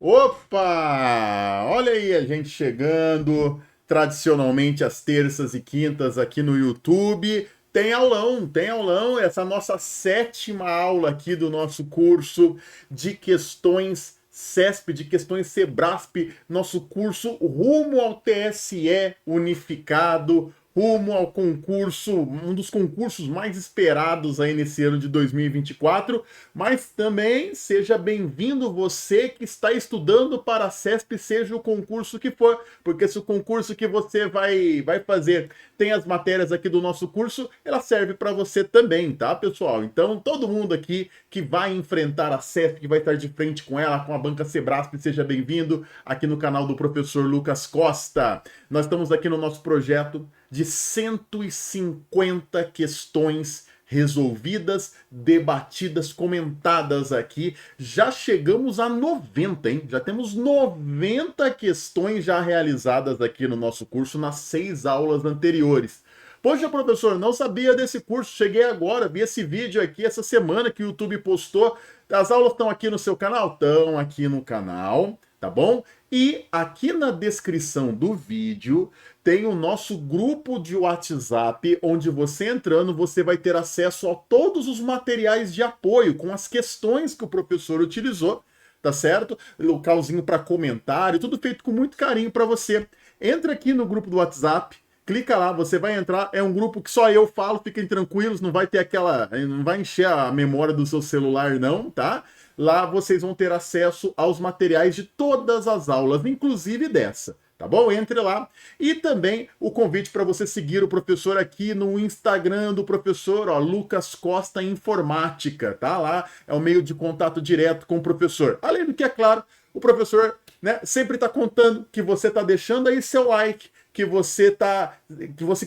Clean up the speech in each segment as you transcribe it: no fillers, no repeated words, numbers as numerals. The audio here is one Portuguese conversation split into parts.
Opa! Olha aí a gente chegando, tradicionalmente às terças e quintas aqui no YouTube. Tem aulão, essa nossa sétima aula aqui do nosso curso de questões CESP, de questões Sebrasp, nosso curso rumo ao TSE unificado, rumo ao concurso, um dos concursos mais esperados aí nesse ano de 2024. Mas também seja bem-vindo você que está estudando para a CESP, seja o concurso que for, porque se o concurso que você vai fazer tem as matérias aqui do nosso curso, ela serve para você também, tá, pessoal? Então, todo mundo aqui que vai enfrentar a CESP, que vai estar de frente com ela, com a banca Sebrasp, seja bem-vindo aqui no canal do professor Lucas Costa. Nós estamos aqui no nosso projeto de 150 questões resolvidas, debatidas, comentadas aqui. Já chegamos a 90, hein? Já temos 90 questões já realizadas aqui no nosso curso nas 6 aulas anteriores. Poxa, professor, não sabia desse curso, cheguei agora, vi esse vídeo aqui essa semana que o YouTube postou. As aulas estão aqui no seu canal? Estão aqui no canal, tá bom? E aqui na descrição do vídeo tem o nosso grupo de WhatsApp, onde você entrando, você vai ter acesso a todos os materiais de apoio, com as questões que o professor utilizou, tá certo? Localzinho para comentário, tudo feito com muito carinho para você. Entra aqui no grupo do WhatsApp, clica lá, você vai entrar, é um grupo que só eu falo, fiquem tranquilos, não vai ter aquela, não vai encher a memória do seu celular não, tá? Lá vocês vão ter acesso aos materiais de todas as aulas, inclusive dessa, tá bom? Entre lá. E também o convite para você seguir o professor aqui no Instagram do professor, ó, Lucas Costa Informática, tá? Lá é o meio de contato direto com o professor. Além do que, é claro, o professor, né, sempre está contando que você está deixando aí seu like, que você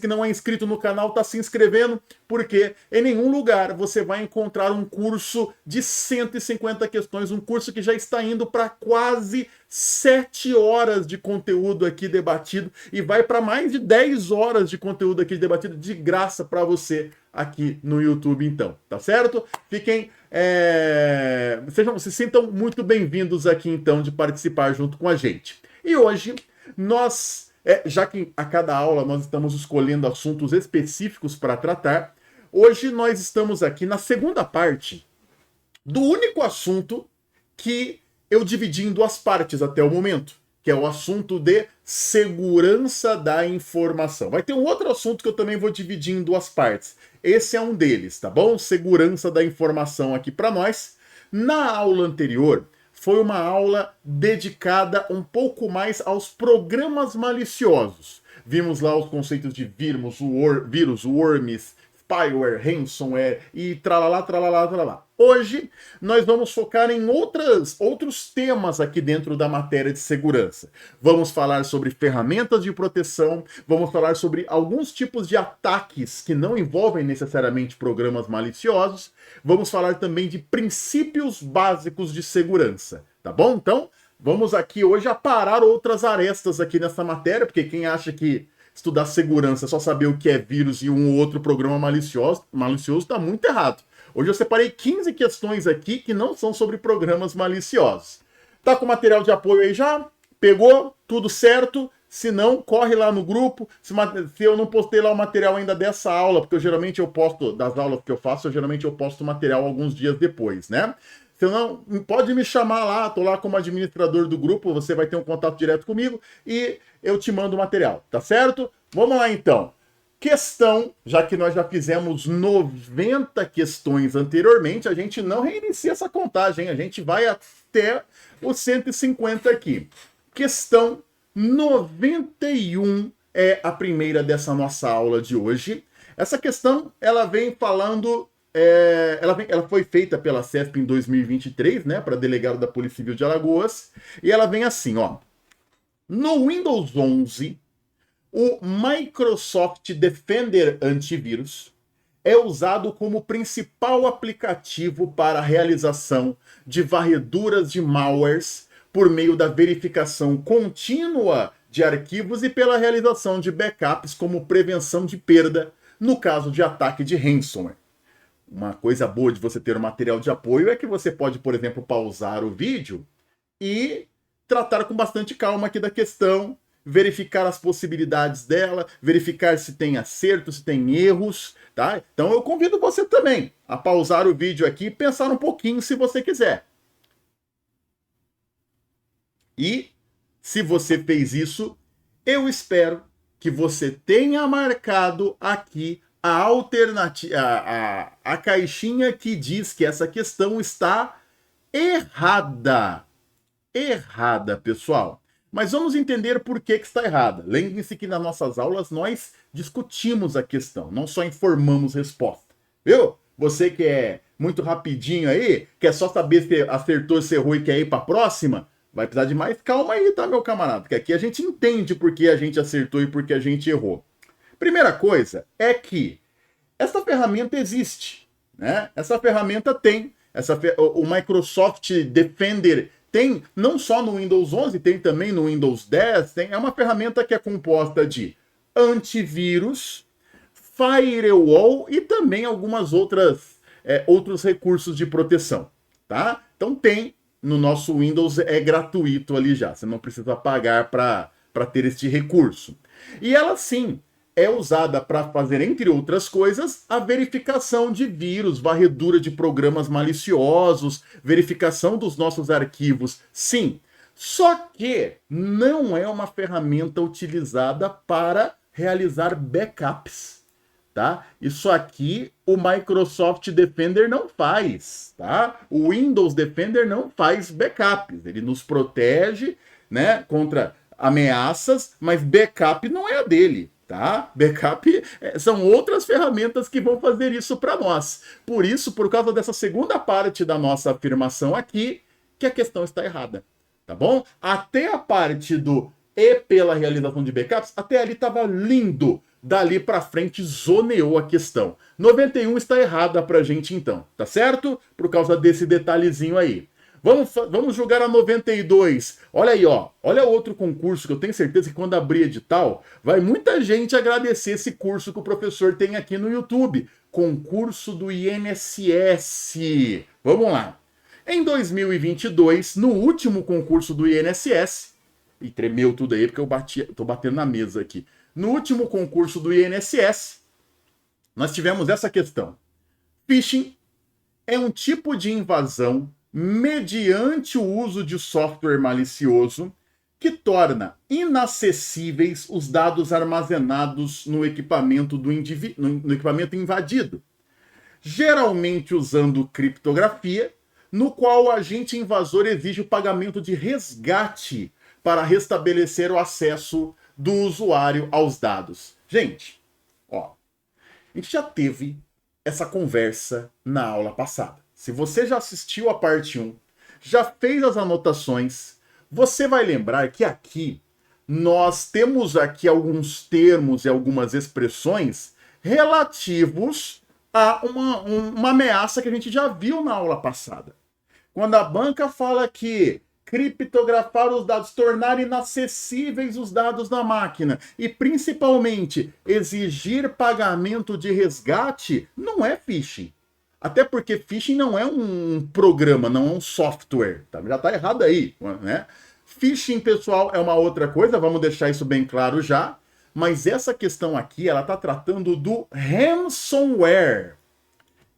que não é inscrito no canal está se inscrevendo, porque em nenhum lugar você vai encontrar um curso de 150 questões, um curso que já está indo para quase 7 horas de conteúdo aqui debatido e vai para mais de 10 horas de conteúdo aqui debatido de graça para você aqui no YouTube, então, tá certo? Se sintam muito bem-vindos aqui, então, de participar junto com a gente. E hoje nós já que a cada aula nós estamos escolhendo assuntos específicos para tratar, hoje nós estamos aqui na segunda parte do único assunto que eu dividi em duas partes até o momento, que é o assunto de segurança da informação. Vai ter um outro assunto que eu também vou dividir em duas partes. Esse é um deles, tá bom? Segurança da informação aqui para nós. Na aula anterior, foi uma aula dedicada um pouco mais aos programas maliciosos. Vimos lá os conceitos de vírus, worms, spyware, ransomware e tralalá, tralalá, tralalá. Hoje nós vamos focar em outros temas aqui dentro da matéria de segurança. Vamos falar sobre ferramentas de proteção, vamos falar sobre alguns tipos de ataques que não envolvem necessariamente programas maliciosos, vamos falar também de princípios básicos de segurança, tá bom? Então, vamos aqui hoje aparar outras arestas aqui nessa matéria, porque quem acha que estudar segurança é só saber o que é vírus e um ou outro programa malicioso está muito errado. Hoje eu separei 15 questões aqui que não são sobre programas maliciosos. Tá com material de apoio aí já? Pegou? Tudo certo? Se não, corre lá no grupo. Se eu não postei lá o material ainda dessa aula, porque geralmente eu posto, das aulas que eu faço, geralmente eu posto o material alguns dias depois, né? Se não, pode me chamar lá, tô lá como administrador do grupo, você vai ter um contato direto comigo e eu te mando o material, tá certo? Vamos lá então. Questão, já que nós já fizemos 90 questões anteriormente, a gente não reinicia essa contagem, a gente vai até os 150 aqui. Questão 91 é a primeira dessa nossa aula de hoje. Essa questão, ela vem falando... ela foi feita pela CESP em 2023, né, para delegado da Polícia Civil de Alagoas, e ela vem assim, ó. No Windows 11, o Microsoft Defender Antivírus é usado como principal aplicativo para a realização de varreduras de malwares por meio da verificação contínua de arquivos e pela realização de backups como prevenção de perda no caso de ataque de ransomware. Uma coisa boa de você ter um material de apoio é que você pode, por exemplo, pausar o vídeo e tratar com bastante calma aqui da questão, verificar as possibilidades dela, verificar se tem acerto, se tem erros, tá? Então eu convido você também a pausar o vídeo aqui e pensar um pouquinho se você quiser. E se você fez isso, eu espero que você tenha marcado aqui a alternativa, a caixinha que diz que essa questão está errada. Errada, pessoal. Mas vamos entender por que está errada. Lembrem-se que nas nossas aulas nós discutimos a questão, não só informamos resposta. Viu? Você que é muito rapidinho aí, quer só saber se acertou, se errou e quer ir para a próxima, vai precisar de mais calma aí, tá, meu camarada? Porque aqui a gente entende por que a gente acertou e por que a gente errou. Primeira coisa é que essa ferramenta existe, né? Essa ferramenta tem, o Microsoft Defender tem não só no Windows 11, tem também no Windows 10, é uma ferramenta que é composta de antivírus, firewall e também algumas outros recursos de proteção, tá? Então tem, no nosso Windows é gratuito ali já, você não precisa pagar para ter este recurso. E ela sim é usada para fazer, entre outras coisas, a verificação de vírus, varredura de programas maliciosos, verificação dos nossos arquivos, sim. Só que não é uma ferramenta utilizada para realizar backups, tá? Isso aqui o Microsoft Defender não faz, tá? O Windows Defender não faz backups, ele nos protege, né, contra ameaças, mas backup não é a dele. Tá? Backup são outras ferramentas que vão fazer isso para nós. Por isso, por causa dessa segunda parte da nossa afirmação aqui, que a questão está errada. Tá bom? Até a parte do e pela realização de backups, até ali estava lindo. Dali para frente zoneou a questão. 91 está errada pra gente então, tá certo? Por causa desse detalhezinho aí. Vamos jogar a 92. Olha aí, ó. Olha outro concurso que eu tenho certeza que quando abrir edital, vai muita gente agradecer esse curso que o professor tem aqui no YouTube. Concurso do INSS. Vamos lá. Em 2022, no último concurso do INSS, e tremeu tudo aí porque tô batendo na mesa aqui. No último concurso do INSS, nós tivemos essa questão. Phishing é um tipo de invasão mediante o uso de software malicioso que torna inacessíveis os dados armazenados no equipamento no equipamento invadido, geralmente usando criptografia, no qual o agente invasor exige o pagamento de resgate para restabelecer o acesso do usuário aos dados. Gente, ó, a gente já teve essa conversa na aula passada. Se você já assistiu a parte 1, já fez as anotações, você vai lembrar que aqui nós temos aqui alguns termos e algumas expressões relativos a uma ameaça que a gente já viu na aula passada. Quando a banca fala que criptografar os dados, tornar inacessíveis os dados da máquina e principalmente exigir pagamento de resgate, não é phishing. Até porque phishing não é um programa, não é um software. Tá? Já está errado aí, né? Phishing, pessoal, é uma outra coisa, vamos deixar isso bem claro já. Mas essa questão aqui, ela está tratando do ransomware.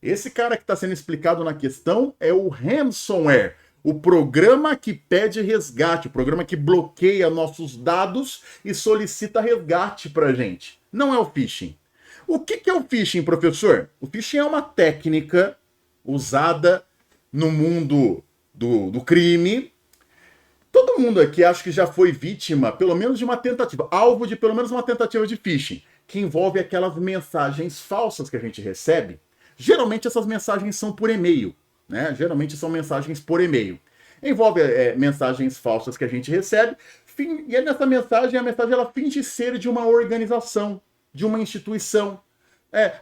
Esse cara que está sendo explicado na questão é o ransomware. O programa que pede resgate, o programa que bloqueia nossos dados e solicita resgate para a gente. Não é o phishing. O que é o phishing, professor? O phishing é uma técnica usada no mundo do crime. Todo mundo aqui acho que já foi vítima, pelo menos de uma tentativa, alvo de pelo menos uma tentativa de phishing, que envolve aquelas mensagens falsas que a gente recebe. Geralmente essas mensagens são por e-mail, né? Geralmente são mensagens por e-mail. Envolve mensagens falsas que a gente recebe, e nessa mensagem, a mensagem ela finge ser de uma organização, de uma instituição.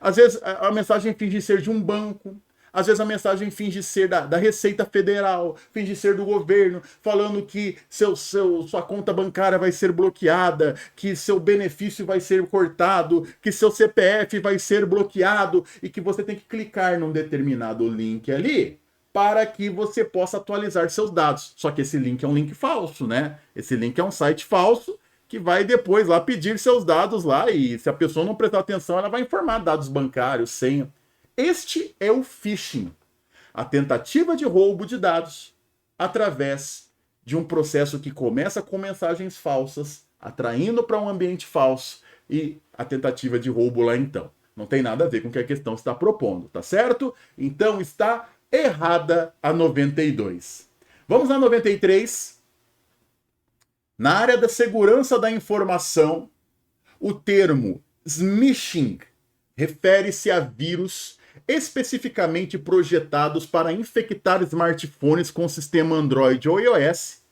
Às vezes a mensagem finge ser de um banco, às vezes a mensagem finge ser da Receita Federal, finge ser do governo, falando que sua conta bancária vai ser bloqueada, que seu benefício vai ser cortado, que seu CPF vai ser bloqueado e que você tem que clicar num determinado link ali para que você possa atualizar seus dados. Só que esse link é um link falso, né? Esse link é um site falso que vai depois lá pedir seus dados lá e se a pessoa não prestar atenção, ela vai informar dados bancários, senha. Este é o phishing, a tentativa de roubo de dados através de um processo que começa com mensagens falsas, atraindo para um ambiente falso e a tentativa de roubo lá então. Não tem nada a ver com o que a questão está propondo, tá certo? Então está errada a 92. Vamos à 93. Na área da segurança da informação, o termo smishing refere-se a vírus especificamente projetados para infectar smartphones com sistema Android ou iOS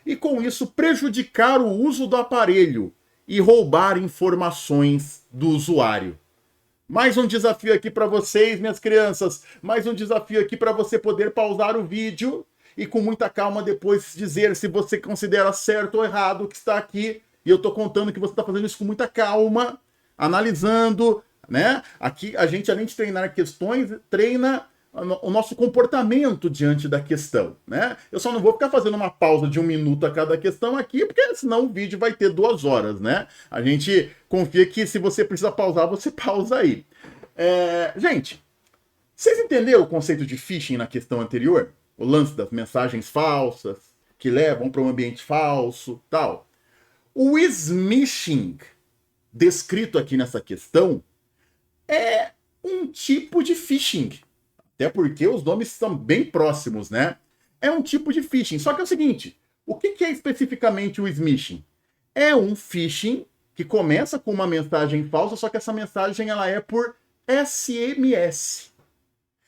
e com isso prejudicar o uso do aparelho e roubar informações do usuário. Mais um desafio aqui para vocês, minhas crianças. Mais um desafio aqui para você poder pausar o vídeo e com muita calma depois dizer se você considera certo ou errado o que está aqui. E eu estou contando que você está fazendo isso com muita calma, analisando, né? Aqui a gente, além de treinar questões, treina o nosso comportamento diante da questão, né? Eu só não vou ficar fazendo uma pausa de 1 minuto a cada questão aqui, porque senão o vídeo vai ter 2 horas, né? A gente confia que se você precisa pausar, você pausa aí. Gente, vocês entenderam o conceito de phishing na questão anterior? O lance das mensagens falsas, que levam para um ambiente falso, tal. O smishing, descrito aqui nessa questão, é um tipo de phishing. Até porque os nomes são bem próximos, né? É um tipo de phishing. Só que é o seguinte, o que é especificamente o smishing? É um phishing que começa com uma mensagem falsa, só que essa mensagem ela é por SMS.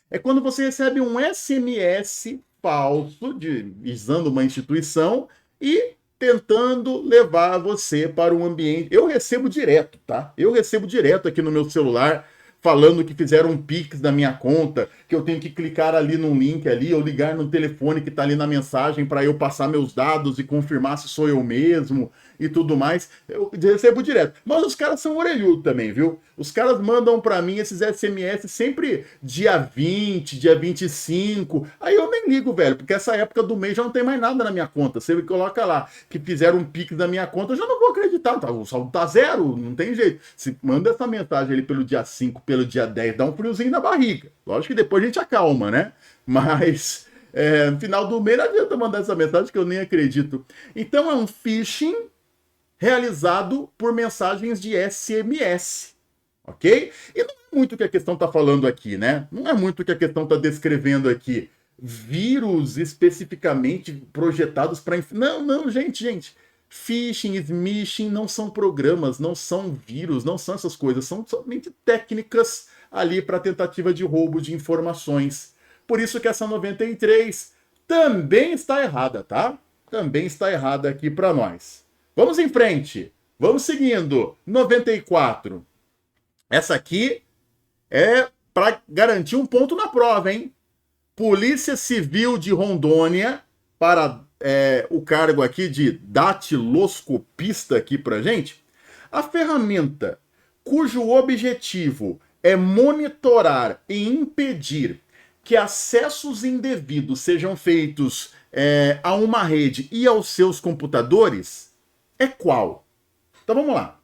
É quando você recebe um SMS falso, visando uma instituição e tentando levar você para um ambiente... Eu recebo direto, tá? Eu recebo direto aqui no meu celular falando que fizeram um Pix da minha conta, que eu tenho que clicar ali num link ali, ou ligar no telefone que está ali na mensagem para eu passar meus dados e confirmar se sou eu mesmo e tudo mais. Eu recebo direto. Mas os caras são orelhudos também, viu? Os caras mandam para mim esses SMS sempre dia 20, dia 25. Aí eu nem ligo, velho, porque essa época do mês já não tem mais nada na minha conta. Você coloca lá que fizeram um Pix da minha conta, eu já não vou acreditar. Tá? O saldo tá zero, não tem jeito. Se manda essa mensagem ali pelo dia 5, pelo dia 10, dá um friozinho na barriga. Lógico que depois a gente acalma, né? Mas no final do mês não adianta mandar essa mensagem que eu nem acredito. Então é um phishing realizado por mensagens de SMS, ok? E não é muito o que a questão está falando aqui, né? Não é muito o que a questão está descrevendo aqui. Vírus especificamente projetados para... Não, gente. Phishing, smishing não são programas, não são vírus, não são essas coisas. São somente técnicas ali para tentativa de roubo de informações. Por isso que essa 93 também está errada, tá? Também está errada aqui para nós. Vamos em frente. Vamos seguindo. 94. Essa aqui é para garantir um ponto na prova, hein? Polícia Civil de Rondônia, para o cargo aqui de datiloscopista aqui pra gente. A ferramenta cujo objetivo é monitorar e impedir que acessos indevidos sejam feitos a uma rede e aos seus computadores é qual? Então vamos lá.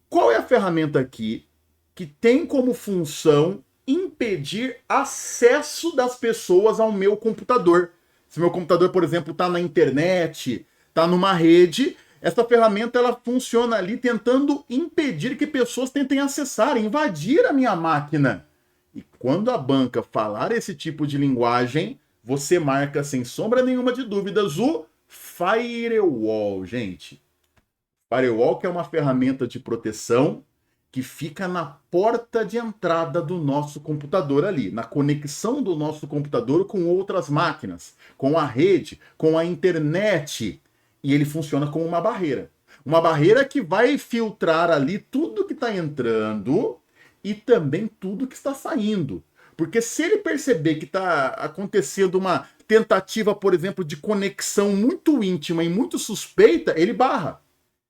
Qual é a ferramenta aqui que tem como função impedir acesso das pessoas ao meu computador? Se meu computador, por exemplo, está na internet, está numa rede, essa ferramenta ela funciona ali tentando impedir que pessoas tentem acessar, invadir a minha máquina. E quando a banca falar esse tipo de linguagem, você marca sem sombra nenhuma de dúvidas o firewall, gente. Firewall que é uma ferramenta de proteção que fica na porta de entrada do nosso computador ali, na conexão do nosso computador com outras máquinas, com a rede, com a internet. E ele funciona como uma barreira. Uma barreira que vai filtrar ali tudo que está entrando e também tudo que está saindo. Porque se ele perceber que está acontecendo uma tentativa, por exemplo, de conexão muito íntima e muito suspeita, ele barra.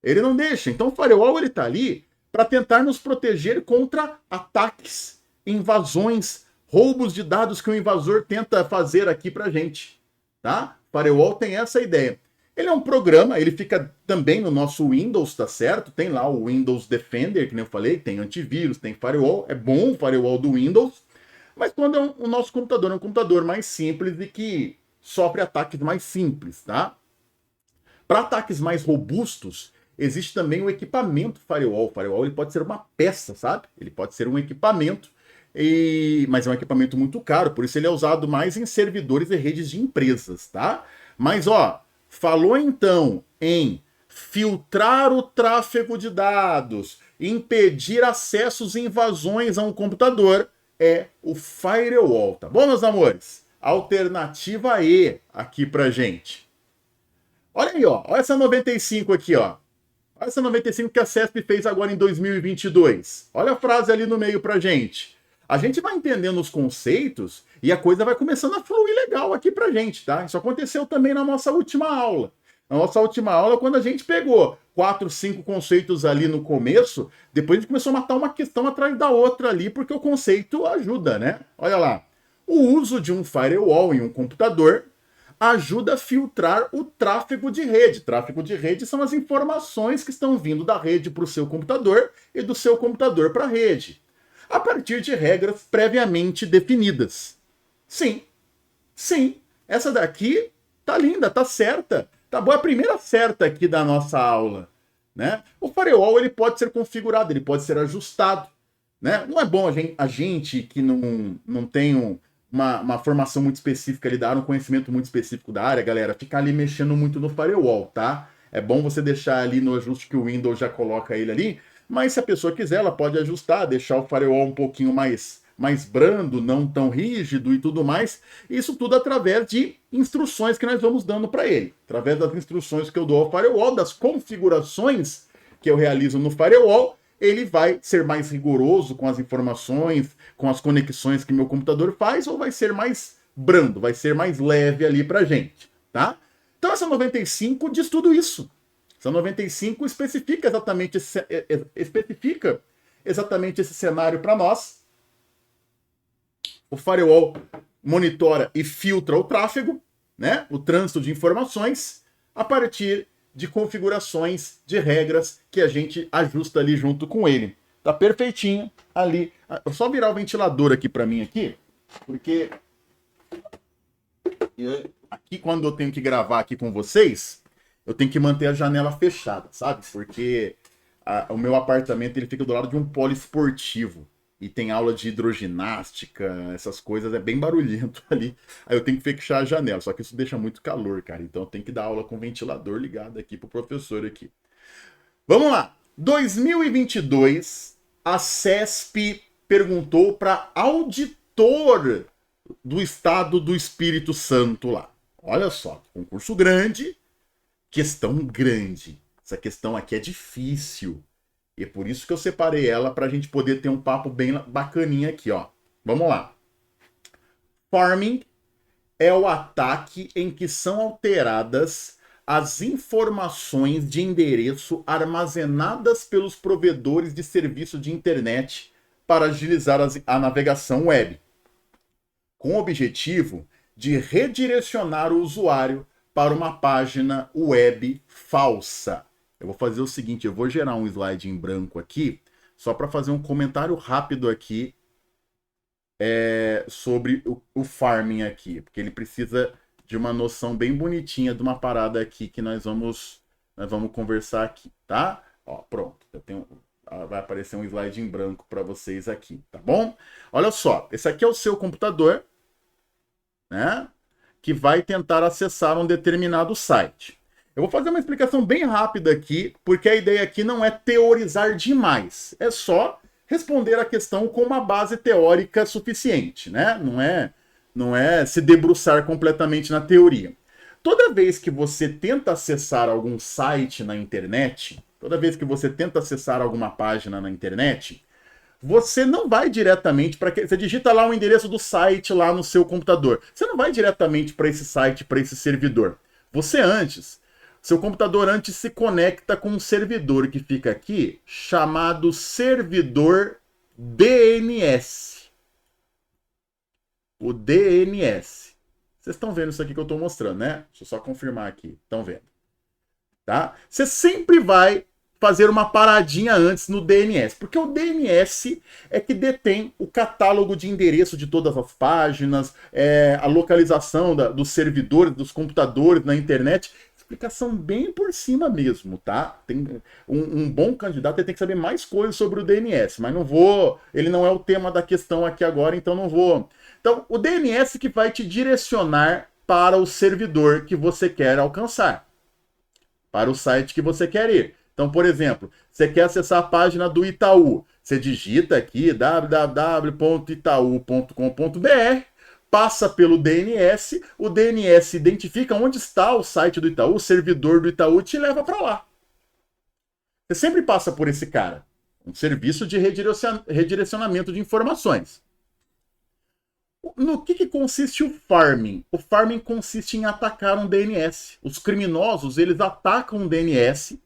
Ele não deixa. Então o firewall está ali para tentar nos proteger contra ataques, invasões, roubos de dados que o invasor tenta fazer aqui pra gente, tá? Firewall tem essa ideia. Ele é um programa, ele fica também no nosso Windows, tá certo? Tem lá o Windows Defender, que nem eu falei, tem antivírus, tem firewall, é bom o firewall do Windows, mas quando o nosso computador é um computador mais simples e que sofre ataques mais simples, tá? Para ataques mais robustos, existe também o equipamento firewall. O firewall ele pode ser uma peça, sabe? Ele pode ser um equipamento, mas é um equipamento muito caro, por isso ele é usado mais em servidores e redes de empresas, tá? Mas, ó, falou então em filtrar o tráfego de dados, impedir acessos e invasões a um computador, é o firewall, tá bom, meus amores? Alternativa E aqui pra gente. Olha aí, ó. Olha essa 95 aqui, ó. Olha essa 95 que a CESP fez agora em 2022. Olha a frase ali no meio pra gente. A gente vai entendendo os conceitos e a coisa vai começando a fluir legal aqui pra gente, tá? Isso aconteceu também na nossa última aula. Na nossa última aula, quando a gente pegou 4, 5 conceitos ali no começo, depois a gente começou a matar uma questão atrás da outra ali, porque o conceito ajuda, né? Olha lá. O uso de um firewall em um computador ajuda a filtrar o tráfego de rede. Tráfego de rede são as informações que estão vindo da rede para o seu computador e do seu computador para a rede, a partir de regras previamente definidas. Sim, sim, essa daqui tá linda, tá certa. Tá boa, a primeira certa aqui da nossa aula, né? O firewall ele pode ser configurado, ele pode ser ajustado, né? Não é bom a gente que não tem uma formação muito específica ali da área, um conhecimento muito específico da área, galera, ficar ali mexendo muito no firewall, tá? É bom você deixar ali no ajuste que o Windows já coloca ele ali, mas se a pessoa quiser, ela pode ajustar, deixar o firewall um pouquinho mais brando, não tão rígido e tudo mais. Isso tudo através de instruções que nós vamos dando para ele. Através das instruções que eu dou ao firewall, das configurações que eu realizo no firewall, ele vai ser mais rigoroso com as informações, com as conexões que meu computador faz, ou vai ser mais brando, vai ser mais leve ali pra gente, tá? Então essa 95 diz tudo isso. Essa 95 especifica exatamente esse cenário para nós. O firewall monitora e filtra o tráfego, né? O trânsito de informações, a partir de configurações, de regras que a gente ajusta ali junto com ele. Tá perfeitinho ali. Vou só virar o ventilador aqui para mim aqui, porque aqui quando eu tenho que gravar aqui com vocês, eu tenho que manter a janela fechada, sabe? Porque o meu apartamento ele fica do lado de um polo esportivo. E tem aula de hidroginástica, essas coisas, é bem barulhento ali. Aí eu tenho que fechar a janela, só que isso deixa muito calor, cara. Então eu tenho que dar aula com o ventilador ligado aqui pro professor aqui. Vamos lá. 2022, a CESP perguntou para auditor do estado do Espírito Santo lá. Olha só, concurso grande, questão grande. Essa questão aqui é difícil. E é por isso que eu separei ela para a gente poder ter um papo bem bacaninha aqui, ó. Vamos lá. Farming é o ataque em que são alteradas as informações de endereço armazenadas pelos provedores de serviço de internet para agilizar a navegação web, com o objetivo de redirecionar o usuário para uma página web falsa. Eu vou fazer o seguinte, eu vou gerar um slide em branco aqui, só para fazer um comentário rápido aqui sobre o farming aqui, porque ele precisa de uma noção bem bonitinha de uma parada aqui que nós vamos conversar aqui, tá? Ó, pronto, vai aparecer um slide em branco para vocês aqui, tá bom? Olha só, esse aqui é o seu computador, né? Que vai tentar acessar um determinado site. Eu vou fazer uma explicação bem rápida aqui, porque a ideia aqui não é teorizar demais. É só responder a questão com uma base teórica suficiente, né? Não é se debruçar completamente na teoria. Toda vez que você tenta acessar algum site na internet, toda vez que você tenta acessar alguma página na internet, você não vai diretamente para... Você digita lá o endereço do site lá no seu computador. Você não vai diretamente para esse site, para esse servidor. Seu computador antes se conecta com um servidor que fica aqui, chamado servidor DNS. O DNS. Vocês estão vendo isso aqui que eu estou mostrando, né? Deixa eu só confirmar aqui. Estão vendo? Tá? Você sempre vai fazer uma paradinha antes no DNS, porque o DNS é que detém o catálogo de endereço de todas as páginas, a localização dos servidores, dos computadores na internet. Explicação bem por cima mesmo, tá? Tem um bom candidato tem que saber mais coisas sobre o DNS, mas não vou. Ele não é o tema da questão aqui agora, então não vou. Então, o DNS que vai te direcionar para o servidor que você quer alcançar, para o site que você quer ir. Então, por exemplo, você quer acessar a página do Itaú. Você digita aqui www.itaú.com.br, passa pelo DNS, o DNS identifica onde está o site do Itaú, o servidor do Itaú, e te leva para lá. Você sempre passa por esse cara. Um serviço de redirecionamento de informações. No que consiste o farming? O farming consiste em atacar um DNS. Os criminosos, eles atacam um DNS,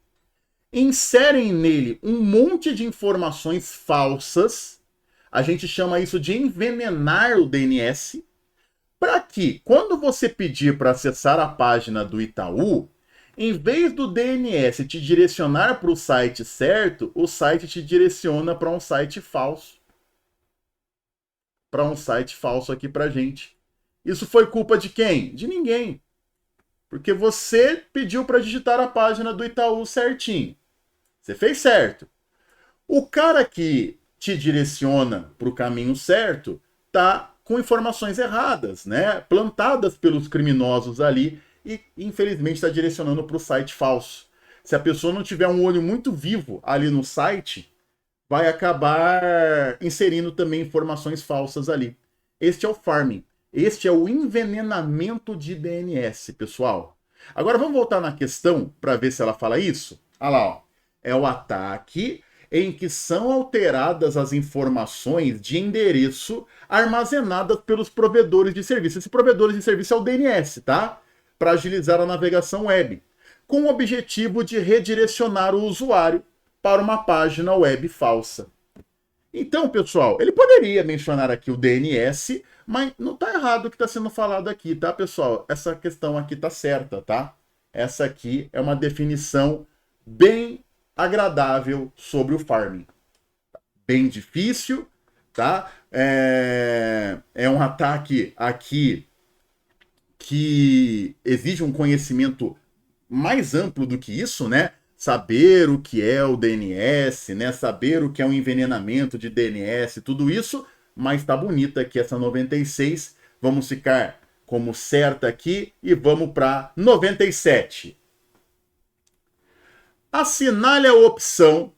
inserem nele um monte de informações falsas, a gente chama isso de envenenar o DNS, para que, quando você pedir para acessar a página do Itaú, em vez do DNS te direcionar para o site certo, o site te direciona para um site falso. Para um site falso aqui para gente. Isso foi culpa de quem? De ninguém. Porque você pediu para digitar a página do Itaú certinho. Você fez certo. O cara que te direciona para o caminho certo tá com informações erradas, né? Plantadas pelos criminosos ali e infelizmente está direcionando para o site falso. Se a pessoa não tiver um olho muito vivo ali no site, vai acabar inserindo também informações falsas ali. Este é o farming. Este é o envenenamento de DNS, pessoal. Agora vamos voltar na questão para ver se ela fala isso. Olha lá, ó. É o ataque em que são alteradas as informações de endereço armazenadas pelos provedores de serviço. Esse provedores de serviço é o DNS, tá? Para agilizar a navegação web, com o objetivo de redirecionar o usuário para uma página web falsa. Então, pessoal, ele poderia mencionar aqui o DNS, mas não está errado o que está sendo falado aqui, tá, pessoal? Essa questão aqui está certa, tá? Essa aqui é uma definição bem agradável sobre o farming. Bem difícil, tá? É um ataque aqui que exige um conhecimento mais amplo do que isso, né? Saber o que é o DNS, né? Saber o que é um envenenamento de DNS, tudo isso, mas tá bonita aqui essa 96. Vamos ficar como certa aqui e vamos para 97. Assinale a opção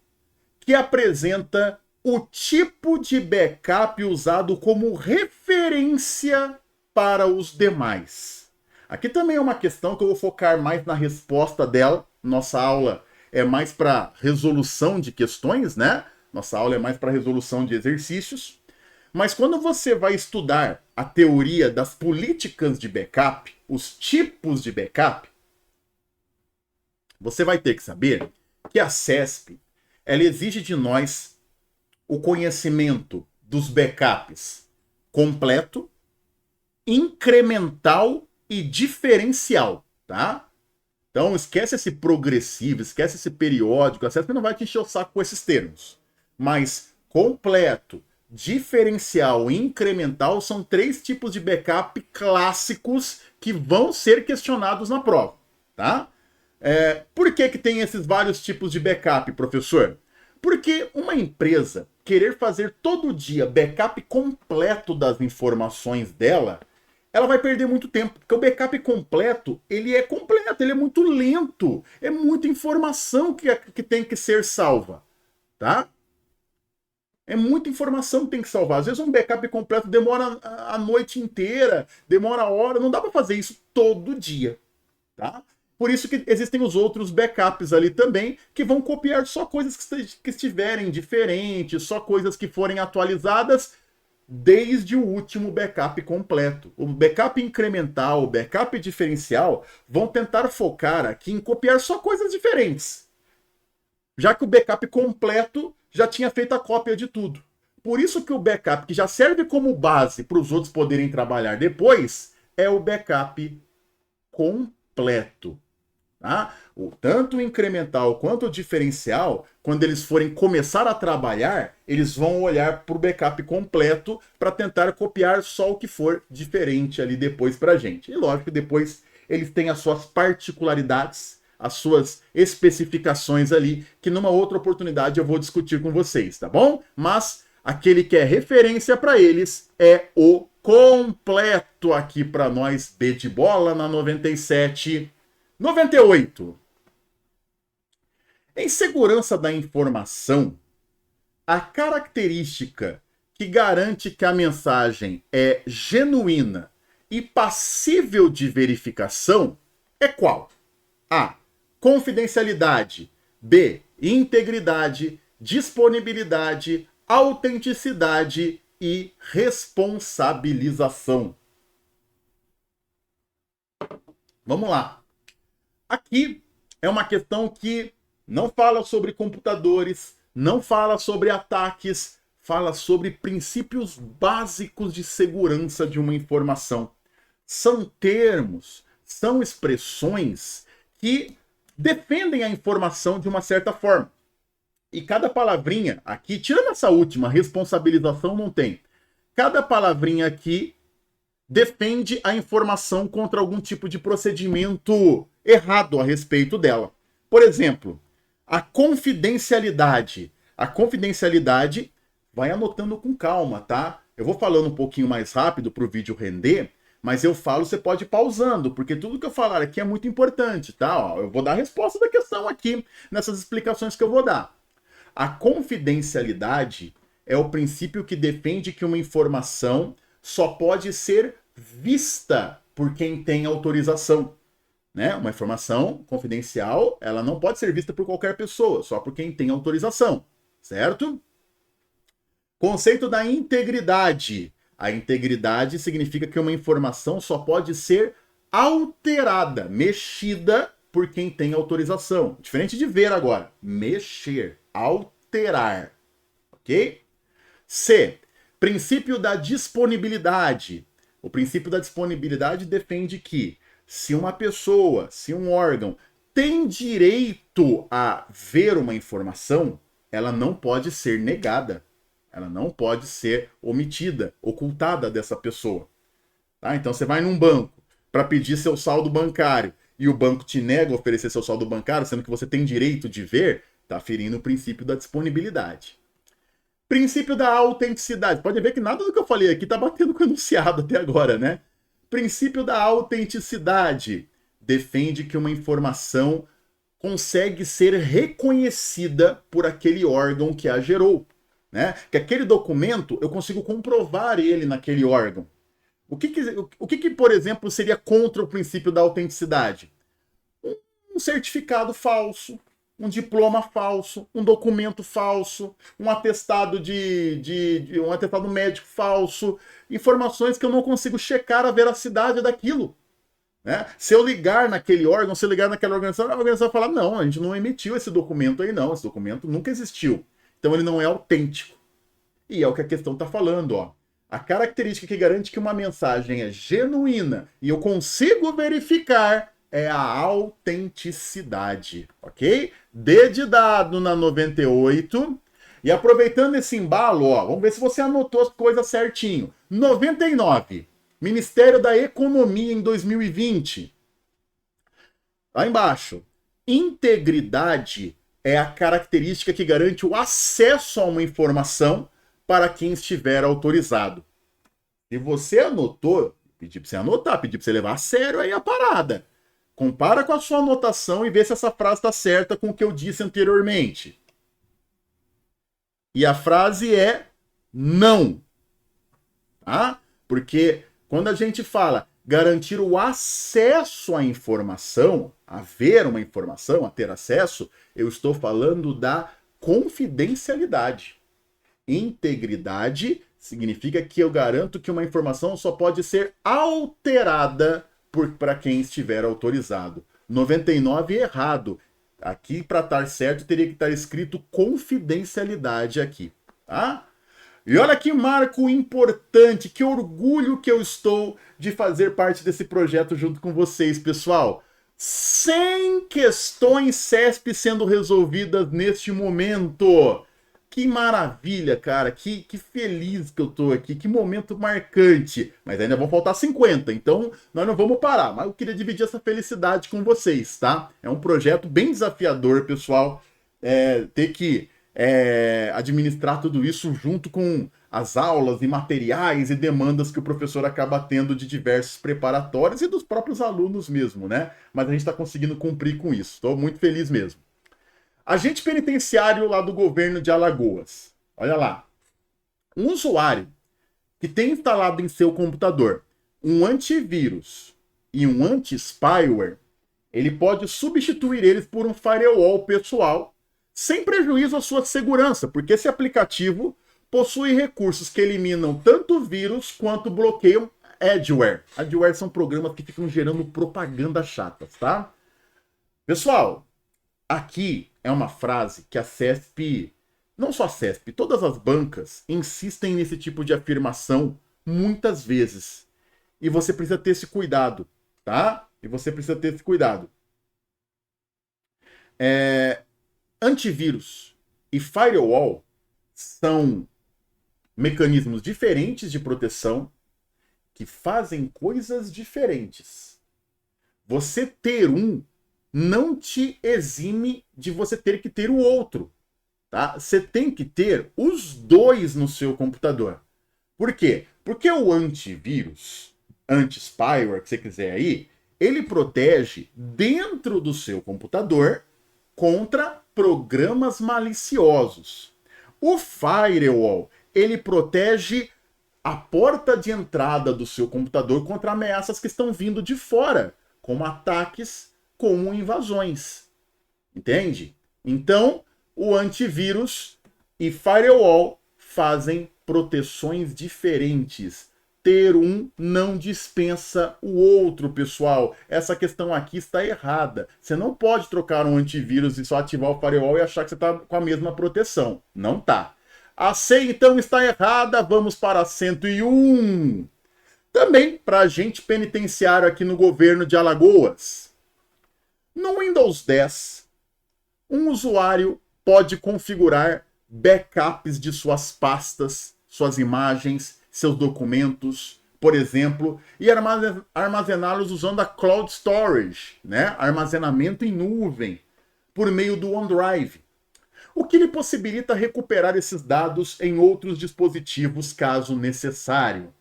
que apresenta o tipo de backup usado como referência para os demais. Aqui também é uma questão que eu vou focar mais na resposta dela. Nossa aula é mais para resolução de questões, né? Nossa aula é mais para resolução de exercícios. Mas quando você vai estudar a teoria das políticas de backup, os tipos de backup, você vai ter que saber que a CESP, ela exige de nós o conhecimento dos backups completo, incremental e diferencial, tá? Então esquece esse progressivo, esquece esse periódico, a CESP não vai te encher o saco com esses termos. Mas completo, diferencial e incremental são 3 tipos de backup clássicos que vão ser questionados na prova, tá? Por que tem esses vários tipos de backup, professor? Porque uma empresa querer fazer todo dia backup completo das informações dela, ela vai perder muito tempo, porque o backup completo, ele é completo, ele é muito lento, é muita informação que tem que ser salva, tá? É muita informação que tem que salvar. Às vezes um backup completo demora a noite inteira, demora hora, não dá para fazer isso todo dia, tá? Por isso que existem os outros backups ali também, que vão copiar só coisas que estiverem diferentes, só coisas que forem atualizadas desde o último backup completo. O backup incremental, o backup diferencial, vão tentar focar aqui em copiar só coisas diferentes. Já que o backup completo já tinha feito a cópia de tudo. Por isso que o backup, que já serve como base para os outros poderem trabalhar depois, é o backup completo. Tá? Tanto o incremental quanto o diferencial, quando eles forem começar a trabalhar, eles vão olhar para o backup completo para tentar copiar só o que for diferente ali depois para a gente. E lógico que depois eles têm as suas particularidades, as suas especificações ali, que numa outra oportunidade eu vou discutir com vocês, tá bom? Mas aquele que é referência para eles é o completo aqui para nós, B de bola na 97. 98. Em segurança da informação, a característica que garante que a mensagem é genuína e passível de verificação é qual? A. Confidencialidade. B. Integridade, disponibilidade, autenticidade e responsabilização. Vamos lá. Aqui é uma questão que não fala sobre computadores, não fala sobre ataques, fala sobre princípios básicos de segurança de uma informação. São termos, são expressões que defendem a informação de uma certa forma. E cada palavrinha aqui, tirando essa última, responsabilização não tem. Cada palavrinha aqui defende a informação contra algum tipo de procedimento errado a respeito dela. Por exemplo, a confidencialidade. A confidencialidade, vai anotando com calma, tá? Eu vou falando um pouquinho mais rápido para o vídeo render, mas eu falo, você pode ir pausando, porque tudo que eu falar aqui é muito importante, tá? Ó, eu vou dar a resposta da questão aqui, nessas explicações que eu vou dar. A confidencialidade é o princípio que defende que uma informação só pode ser vista por quem tem autorização. Né? Uma informação confidencial, ela não pode ser vista por qualquer pessoa, só por quem tem autorização, certo? Conceito da integridade. A integridade significa que uma informação só pode ser alterada, mexida por quem tem autorização. Diferente de ver agora. Mexer, alterar. Ok? C. Princípio da disponibilidade. O princípio da disponibilidade defende que se uma pessoa, se um órgão tem direito a ver uma informação, ela não pode ser negada. Ela não pode ser omitida, ocultada dessa pessoa. Tá? Então você vai num banco para pedir seu saldo bancário e o banco te nega a oferecer seu saldo bancário, sendo que você tem direito de ver, está ferindo o princípio da disponibilidade. Princípio da autenticidade. Pode ver que nada do que eu falei aqui está batendo com o enunciado até agora, né? Princípio da autenticidade. Defende que uma informação consegue ser reconhecida por aquele órgão que a gerou. Né? Que aquele documento, eu consigo comprovar ele naquele órgão. O que, por exemplo, seria contra o princípio da autenticidade? Um certificado falso, um diploma falso, um documento falso, um atestado um atestado médico falso, informações que eu não consigo checar a veracidade daquilo. Né? Se eu ligar naquele órgão, se eu ligar naquela organização, a organização vai falar, não, a gente não emitiu esse documento aí não, esse documento nunca existiu. Então ele não é autêntico. E é o que a questão está falando, ó. A característica que garante que uma mensagem é genuína e eu consigo verificar é a autenticidade, ok? D de dado na 98. E aproveitando esse embalo, ó, vamos ver se você anotou as coisas certinho. 99. Ministério da Economia em 2020. Lá embaixo. Integridade é a característica que garante o acesso a uma informação para quem estiver autorizado. Se você anotou, pedi para você anotar, pedi para você levar a sério aí a parada. Compara com a sua anotação e vê se essa frase está certa com o que eu disse anteriormente. E a frase é não. Tá? Porque quando a gente fala garantir o acesso à informação, a ver uma informação, a ter acesso, eu estou falando da confidencialidade. Integridade significa que eu garanto que uma informação só pode ser alterada para quem estiver autorizado. 99 errado. Aqui, para estar certo, teria que estar escrito confidencialidade aqui. Tá? E olha que marco importante, que orgulho que eu estou de fazer parte desse projeto junto com vocês, pessoal. 100 questões CESP sendo resolvidas neste momento. Que maravilha, cara. Que feliz que eu tô aqui. Que momento marcante. Mas ainda vão faltar 50, então nós não vamos parar. Mas eu queria dividir essa felicidade com vocês, tá? É um projeto bem desafiador, pessoal. Ter que administrar tudo isso junto com as aulas e materiais e demandas que o professor acaba tendo de diversos preparatórios e dos próprios alunos mesmo, né? Mas a gente está conseguindo cumprir com isso. Estou muito feliz mesmo. Agente penitenciário lá do governo de Alagoas. Olha lá. Um usuário que tem instalado em seu computador um antivírus e um anti-spyware, ele pode substituir eles por um firewall pessoal, sem prejuízo à sua segurança, porque esse aplicativo possui recursos que eliminam tanto vírus quanto bloqueiam adware. Adware são programas que ficam gerando propaganda chatas, tá? Pessoal, aqui é uma frase que a CESP, não só a CESP, todas as bancas insistem nesse tipo de afirmação muitas vezes. E você precisa ter esse cuidado, tá? E você precisa ter esse cuidado. Antivírus e firewall são mecanismos diferentes de proteção que fazem coisas diferentes. Você ter um não te exime de você ter que ter o outro, tá? Você tem que ter os dois no seu computador. Por quê? Porque o antivírus, anti-spyware, que você quiser aí, ele protege dentro do seu computador contra programas maliciosos. O firewall, ele protege a porta de entrada do seu computador contra ameaças que estão vindo de fora, como ataques, como invasões. Entende? Então, o antivírus e firewall fazem proteções diferentes. Ter um não dispensa o outro, pessoal. Essa questão aqui está errada. Você não pode trocar um antivírus e só ativar o firewall e achar que você está com a mesma proteção. Não tá. A C, então, está errada. Vamos para a 101. Também para agente penitenciário aqui no governo de Alagoas. No Windows 10, um usuário pode configurar backups de suas pastas, suas imagens, seus documentos, por exemplo, e armazená-los usando a Cloud Storage, né? Armazenamento em nuvem, por meio do OneDrive, o que lhe possibilita recuperar esses dados em outros dispositivos, caso necessário.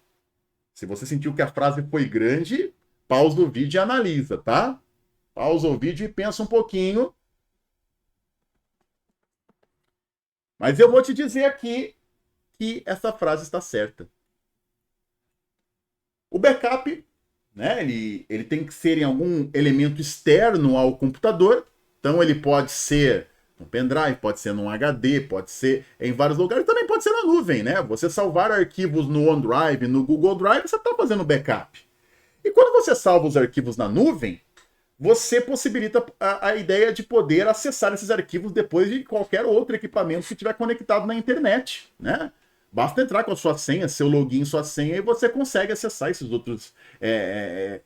Se você sentiu que a frase foi grande, pausa o vídeo e analisa, tá? Pausa o vídeo e pensa um pouquinho. Mas eu vou te dizer aqui que essa frase está certa. O backup, né, ele tem que ser em algum elemento externo ao computador. Então ele pode ser no pendrive, pode ser num HD, pode ser em vários lugares. Também pode ser na nuvem, né? Você salvar arquivos no OneDrive, no Google Drive, você está fazendo backup. E quando você salva os arquivos na nuvem, você possibilita a ideia de poder acessar esses arquivos depois de qualquer outro equipamento que estiver conectado na internet, né? Basta entrar com a sua senha, seu login, sua senha, e você consegue acessar esses outros,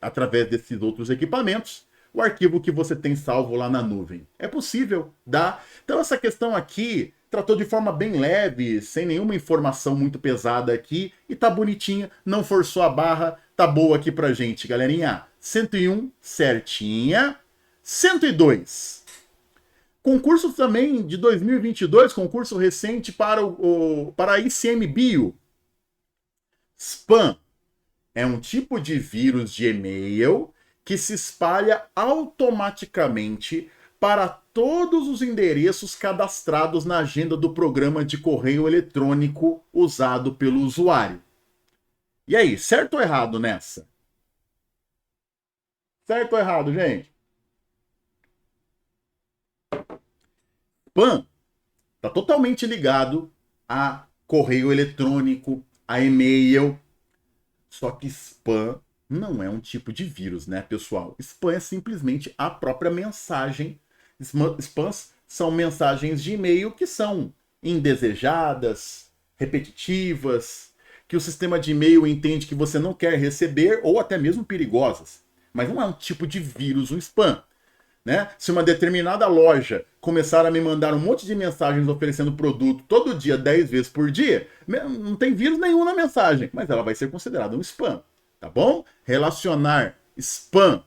através desses outros equipamentos, o arquivo que você tem salvo lá na nuvem. É possível, dá. Então essa questão aqui tratou de forma bem leve, sem nenhuma informação muito pesada aqui, e tá bonitinha, não forçou a barra, tá boa aqui pra gente, galerinha. 101, certinha. 102. Concurso também de 2022, concurso recente para a ICMBio. Spam é um tipo de vírus de e-mail que se espalha automaticamente para todos os endereços cadastrados na agenda do programa de correio eletrônico usado pelo usuário. E aí, certo ou errado nessa? Certo ou errado, gente? Spam está totalmente ligado a correio eletrônico, a e-mail. Só que spam não é um tipo de vírus, né, pessoal? Spam é simplesmente a própria mensagem. Spams são mensagens de e-mail que são indesejadas, repetitivas, que o sistema de e-mail entende que você não quer receber, ou até mesmo perigosas. Mas não é um tipo de vírus, um spam. Né? Se uma determinada loja começar a me mandar um monte de mensagens oferecendo produto todo dia, 10 vezes por dia, não tem vírus nenhum na mensagem, mas ela vai ser considerada um spam, tá bom? Relacionar spam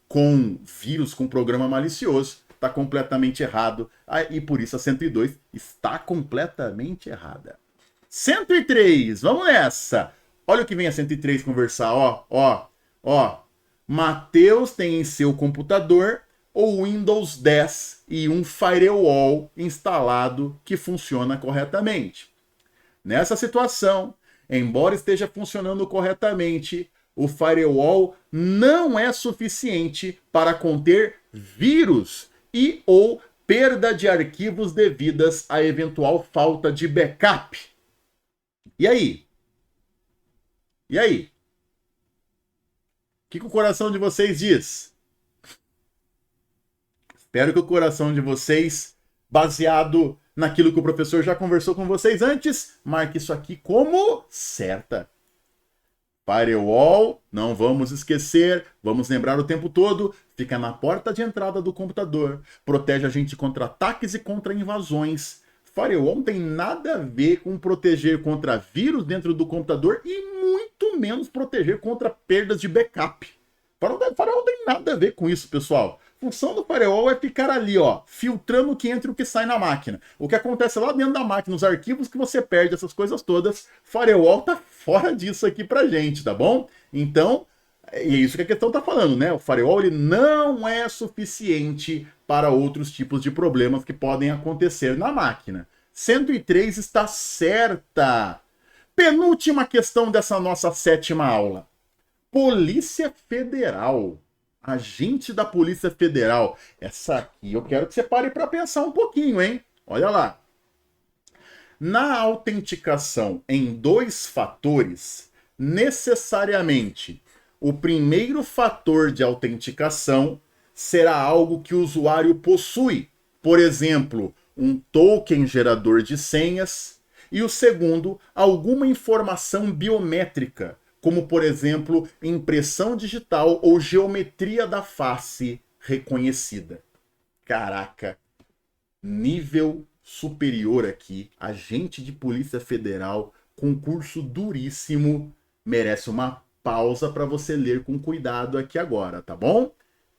com vírus, com programa malicioso, está completamente errado, e por isso a 102 está completamente errada. 103, vamos nessa! Olha o que vem a 103 conversar, ó. Mateus tem em seu computador o Windows 10 e um firewall instalado que funciona corretamente. Nessa situação, embora esteja funcionando corretamente, o firewall não é suficiente para conter vírus e ou perda de arquivos devidas à eventual falta de backup. E aí? O que o coração de vocês diz? Espero que o coração de vocês, baseado naquilo que o professor já conversou com vocês antes, marque isso aqui como certa. Firewall, não vamos esquecer, vamos lembrar o tempo todo, fica na porta de entrada do computador, protege a gente contra ataques e contra invasões. Firewall não tem nada a ver com proteger contra vírus dentro do computador e muito menos proteger contra perdas de backup. Firewall não tem nada a ver com isso, pessoal. A função do firewall é ficar ali, ó, filtrando o que entra e o que sai na máquina. O que acontece lá dentro da máquina, os arquivos que você perde, essas coisas todas, firewall tá fora disso aqui pra gente, tá bom? Então, e é isso que a questão tá falando, né? O firewall ele não é suficiente para outros tipos de problemas que podem acontecer na máquina. 103 está certa. Penúltima questão dessa nossa 7ª aula. Polícia Federal. Agente da Polícia Federal. Essa aqui eu quero que você pare para pensar um pouquinho, hein? Olha lá. Na autenticação em 2 fatores, necessariamente o primeiro fator de autenticação será algo que o usuário possui. Por exemplo, um token gerador de senhas. E o segundo, alguma informação biométrica, como, por exemplo, impressão digital ou geometria da face reconhecida. Caraca, nível superior aqui, agente de Polícia Federal, concurso duríssimo, merece uma pausa para você ler com cuidado aqui agora, tá bom?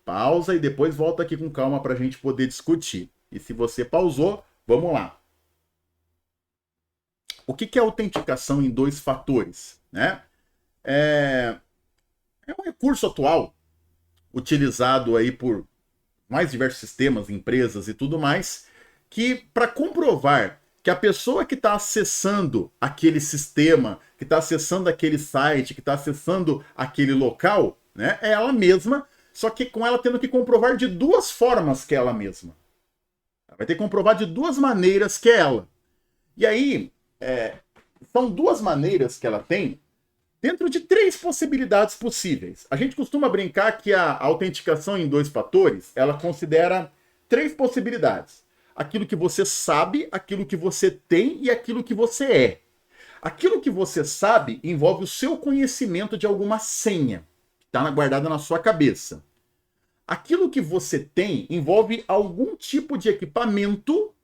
Pausa e depois volta aqui com calma para a gente poder discutir. E se você pausou, vamos lá. O que é autenticação em 2 fatores, né? É um recurso atual, utilizado aí por mais diversos sistemas, empresas e tudo mais, que para comprovar que a pessoa que está acessando aquele sistema, que está acessando aquele site, que está acessando aquele local, né, é ela mesma, só que com ela tendo que comprovar de 2 formas que é ela mesma. Ela vai ter que comprovar de 2 maneiras que é ela. E aí, são 2 maneiras que ela tem dentro de 3 possibilidades possíveis. A gente costuma brincar que a autenticação em 2 fatores, ela considera 3 possibilidades. Aquilo que você sabe, aquilo que você tem e aquilo que você é. Aquilo que você sabe envolve o seu conhecimento de alguma senha, que está guardada na sua cabeça. Aquilo que você tem envolve algum tipo de equipamento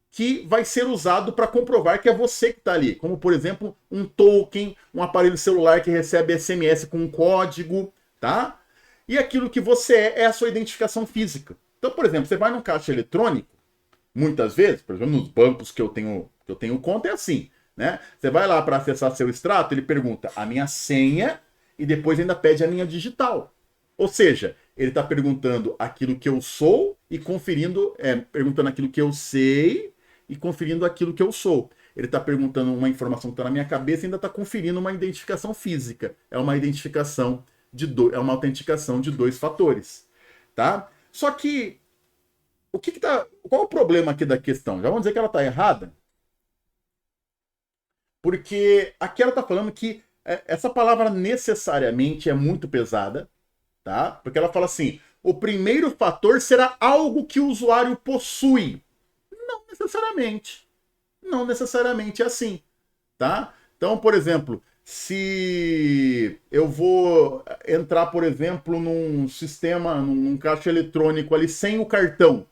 que vai ser usado para comprovar que é você que está ali. Como, por exemplo, um token, um aparelho celular que recebe SMS com um código, tá? E aquilo que você é a sua identificação física. Então, por exemplo, você vai num caixa eletrônico, muitas vezes, por exemplo, nos bancos que eu tenho conta, é assim, né? Você vai lá para acessar seu extrato, ele pergunta a minha senha e depois ainda pede a linha digital. Ou seja, ele está perguntando aquilo que eu sou e conferindo, perguntando aquilo que eu sei e conferindo aquilo que eu sou. Ele está perguntando uma informação que está na minha cabeça e ainda está conferindo uma identificação física. É uma identificação é uma autenticação de 2 fatores, tá? Só que qual é o problema aqui da questão? Já vamos dizer que ela está errada? Porque aqui ela está falando que essa palavra necessariamente é muito pesada, tá? Porque ela fala assim, o primeiro fator será algo que o usuário possui. Não necessariamente. Não necessariamente é assim. tá? Então, por exemplo, se eu vou entrar, por exemplo, num sistema, num caixa eletrônico ali sem o cartão,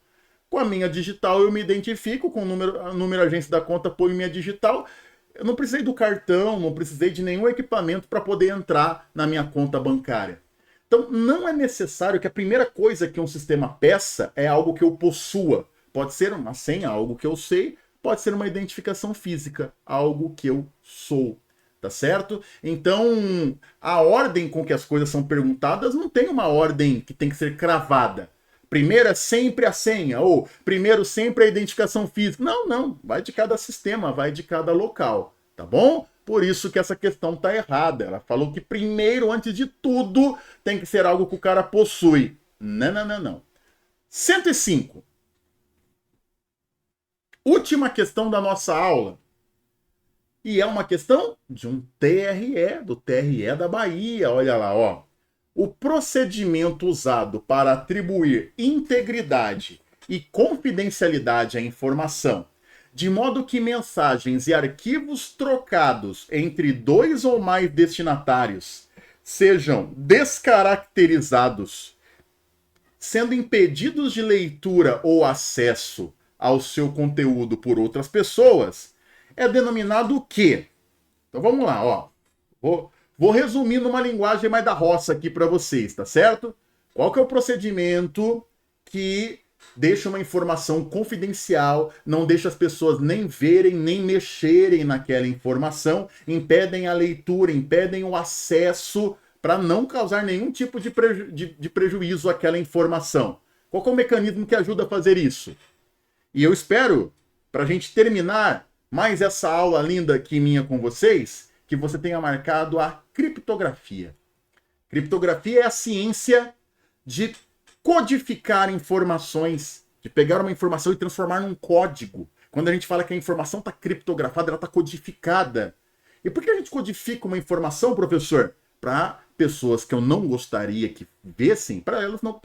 com a minha digital eu me identifico com o número agência da conta, ponho minha digital. Eu não precisei do cartão, não precisei de nenhum equipamento para poder entrar na minha conta bancária. Então, não é necessário que a primeira coisa que um sistema peça é algo que eu possua. Pode ser uma senha, algo que eu sei, pode ser uma identificação física, algo que eu sou. Tá certo? Então, a ordem com que as coisas são perguntadas não tem uma ordem que tem que ser cravada. Primeiro é sempre a senha, ou primeiro sempre a identificação física. Não, não. Vai de cada sistema, vai de cada local. Tá bom? Por isso que essa questão tá errada. Ela falou que primeiro, antes de tudo, tem que ser algo que o cara possui. Não, não, não, não. 105. Última questão da nossa aula. E é uma questão de um TRE, do TRE da Bahia. Olha lá, ó. O procedimento usado para atribuir integridade e confidencialidade à informação, de modo que mensagens e arquivos trocados entre dois ou mais destinatários sejam descaracterizados, sendo impedidos de leitura ou acesso ao seu conteúdo por outras pessoas, é denominado o quê? Então vamos lá, ó. Vou resumir numa linguagem mais da roça aqui para vocês, tá certo? Qual que é o procedimento que deixa uma informação confidencial, não deixa as pessoas nem verem, nem mexerem naquela informação, impedem a leitura, impedem o acesso para não causar nenhum tipo de prejuízo àquela informação? Qual que é o mecanismo que ajuda a fazer isso? E eu espero, para a gente terminar mais essa aula linda aqui minha com vocês, que você tenha marcado a criptografia. Criptografia é a ciência de codificar informações, de pegar uma informação e transformar num código. Quando a gente fala que a informação está criptografada, ela está codificada. E por que a gente codifica uma informação, professor? Para pessoas que eu não gostaria que vissem, para elas não,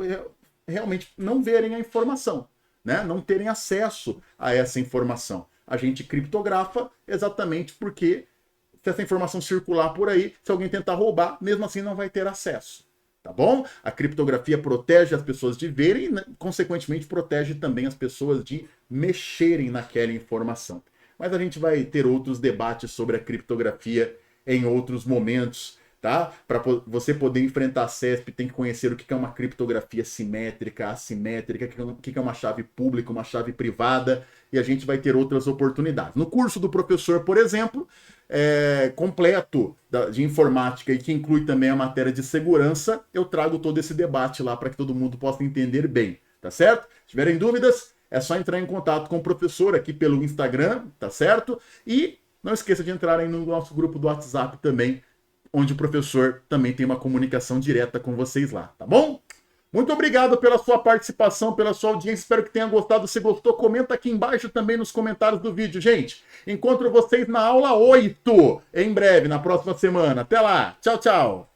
realmente não verem a informação, né? Não terem acesso a essa informação. A gente criptografa exatamente porque se essa informação circular por aí, se alguém tentar roubar, mesmo assim não vai ter acesso. Tá bom? A criptografia protege as pessoas de verem e, consequentemente, protege também as pessoas de mexerem naquela informação. Mas a gente vai ter outros debates sobre a criptografia em outros momentos, tá? Para você poder enfrentar a CESP, tem que conhecer o que é uma criptografia simétrica, assimétrica, o que é uma chave pública, uma chave privada, e a gente vai ter outras oportunidades. No curso do professor, por exemplo, completo de informática e que inclui também a matéria de segurança, eu trago todo esse debate lá para que todo mundo possa entender bem, tá certo? Se tiverem dúvidas, é só entrar em contato com o professor aqui pelo Instagram, tá certo? E não esqueça de entrar aí no nosso grupo do WhatsApp também, onde o professor também tem uma comunicação direta com vocês lá, tá bom? Muito obrigado pela sua participação, pela sua audiência. Espero que tenha gostado. Se gostou, comenta aqui embaixo também nos comentários do vídeo. Gente, encontro vocês na aula 8 em breve, na próxima semana. Até lá. Tchau, tchau.